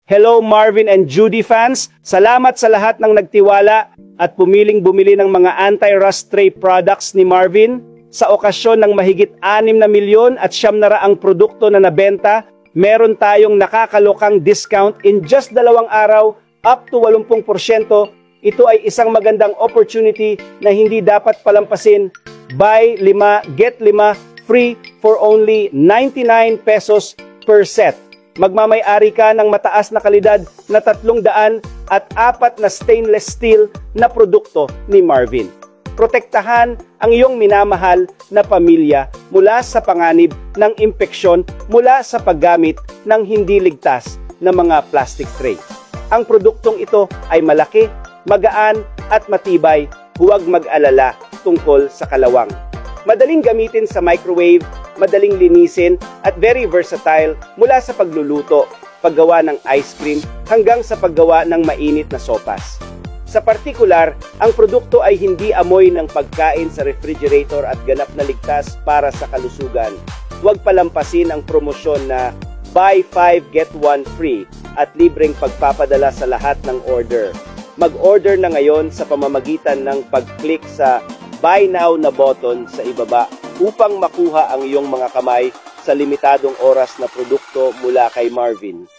Hello Marvin and Judy fans! Salamat sa lahat ng nagtiwala at pumiling bumili ng mga anti-rust tray products ni Marvin. Sa okasyon ng mahigit 6 na milyon at 900 produkto na nabenta, meron tayong nakakalokang discount in just 2 araw up to 80%. Ito ay isang magandang opportunity na hindi dapat palampasin. Buy 5, get 5 free for only 99 pesos per set. Magmamay-ari ka ng mataas na kalidad na 304 na stainless steel na produkto ni Marvin. Protektahan ang iyong minamahal na pamilya mula sa panganib ng impeksyon mula sa paggamit ng hindi ligtas na mga plastic tray. Ang produktong ito ay malaki, magaan at matibay, huwag mag-alala tungkol sa kalawang. Madaling gamitin sa microwave, madaling linisin at very versatile mula sa pagluluto, paggawa ng ice cream hanggang sa paggawa ng mainit na sopas. Sa partikular, ang produkto ay hindi amoy ng pagkain sa refrigerator at ganap na ligtas para sa kalusugan. Huwag palampasin ang promosyon na buy 5 get 1 free at libreng pagpapadala sa lahat ng order. Mag-order na ngayon sa pamamagitan ng pag-click sa Buy Now na button sa ibaba upang makuha ang iyong mga kamay sa limitadong oras na produkto mula kay Marvin.